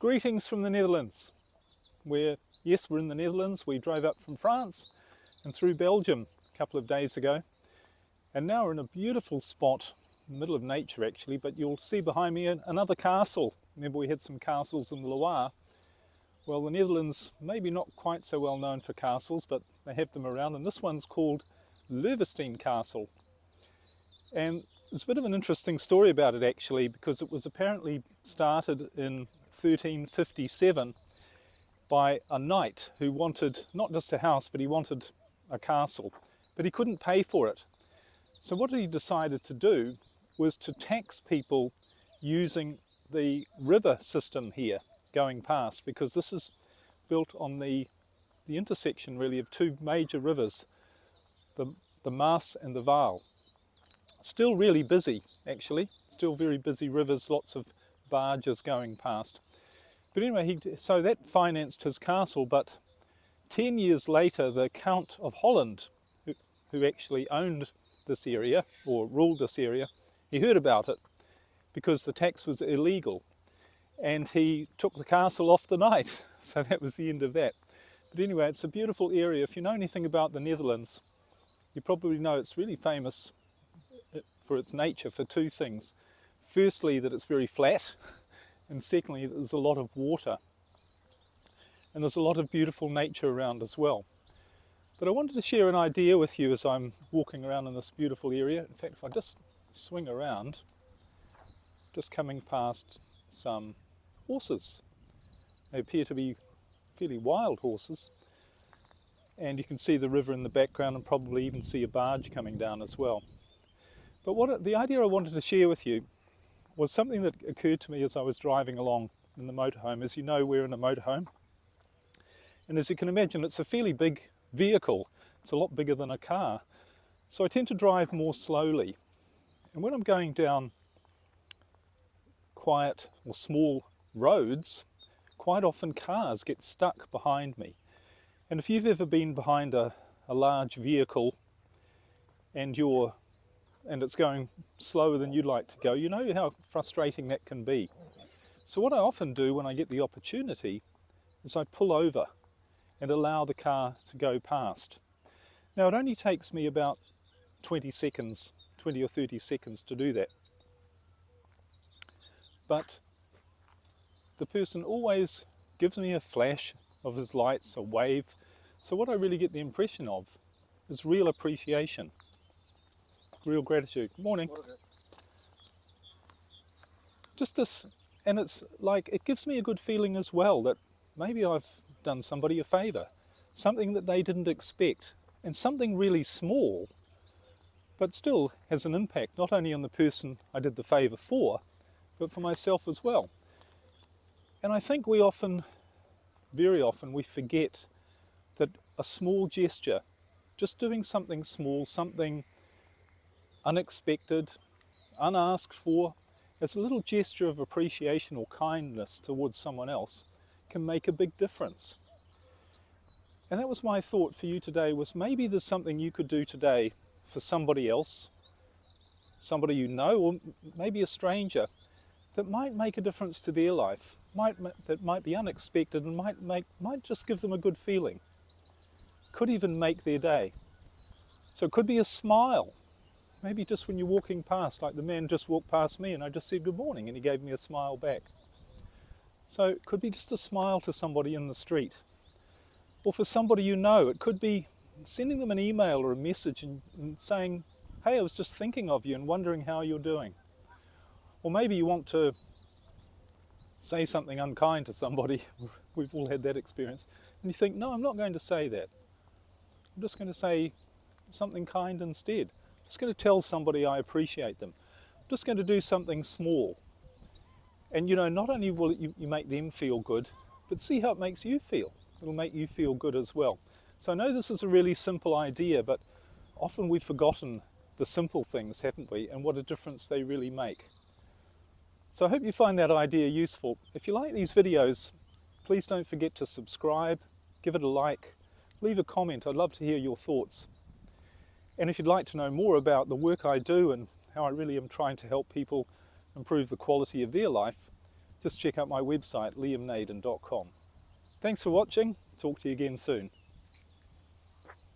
Greetings from the Netherlands, where, yes, we're in the Netherlands. We drove up from France and through Belgium a couple of days ago, and now we're in a beautiful spot in the middle of nature actually, but you'll see behind me another castle. Remember, we had some castles in the Loire. Well, the Netherlands maybe not quite so well known for castles, but they have them around, and this one's called Loevestein Castle. And there's a bit of an interesting story about it actually, because it was apparently started in 1357 by a knight who wanted not just a house, but he wanted a castle, but he couldn't pay for it. So what he decided to do was to tax people using the river system here going past, because this is built on the intersection really of two major rivers, the Maas and the Waal. Still really busy actually, still very busy rivers, lots of barges going past. But anyway, so that financed his castle, but 10 years later the Count of Holland, who actually owned this area or ruled this area, he heard about it because the tax was illegal and he took the castle off the knight. So that was the end of that. But anyway, it's a beautiful area. If you know anything about the Netherlands, you probably know it's really famous for its nature for two things. Firstly, that it's very flat, and secondly, that there's a lot of water. And there's a lot of beautiful nature around as well. But I wanted to share an idea with you as I'm walking around in this beautiful area. In fact, if I just swing around, just coming past some horses. They appear to be fairly wild horses. And you can see the river in the background and probably even see a barge coming down as well. But the idea I wanted to share with you was something that occurred to me as I was driving along in the motorhome. As you know, we're in a motorhome. And as you can imagine, it's a fairly big vehicle. It's a lot bigger than a car. So I tend to drive more slowly. And when I'm going down quiet or small roads, quite often cars get stuck behind me. And if you've ever been behind a large vehicle and it's going slower than you'd like to go, you know how frustrating that can be. So what I often do when I get the opportunity is I pull over and allow the car to go past. Now it only takes me about 20 or 30 seconds to do that. But the person always gives me a flash of his lights, a wave. So what I really get the impression of is real appreciation. Real gratitude. Morning. Just this, and it's like, it gives me a good feeling as well that maybe I've done somebody a favour, something that they didn't expect, and something really small, but still has an impact, not only on the person I did the favour for, but for myself as well. And I think very often we forget that a small gesture, just doing something small, something unexpected, unasked for, as a little gesture of appreciation or kindness towards someone else, can make a big difference. And that was my thought for you today, was maybe there's something you could do today for somebody else, somebody you know, or maybe a stranger, that might make a difference to their life, that might be unexpected and might just give them a good feeling, could even make their day. So it could be a smile. Maybe just when you're walking past, like the man just walked past me and I just said good morning and he gave me a smile back. So it could be just a smile to somebody in the street. Or for somebody you know, it could be sending them an email or a message and saying, hey, I was just thinking of you and wondering how you're doing. Or maybe you want to say something unkind to somebody. We've all had that experience. And you think, no, I'm not going to say that. I'm just going to say something kind instead. I'm just going to tell somebody I appreciate them. I'm just going to do something small. And you know, not only will you make them feel good, but see how it makes you feel. It'll make you feel good as well. So I know this is a really simple idea, but often we've forgotten the simple things, haven't we? And what a difference they really make. So I hope you find that idea useful. If you like these videos, please don't forget to subscribe, give it a like, leave a comment. I'd love to hear your thoughts. And if you'd like to know more about the work I do and how I really am trying to help people improve the quality of their life, just check out my website liamnaden.com. Thanks for watching, talk to you again soon.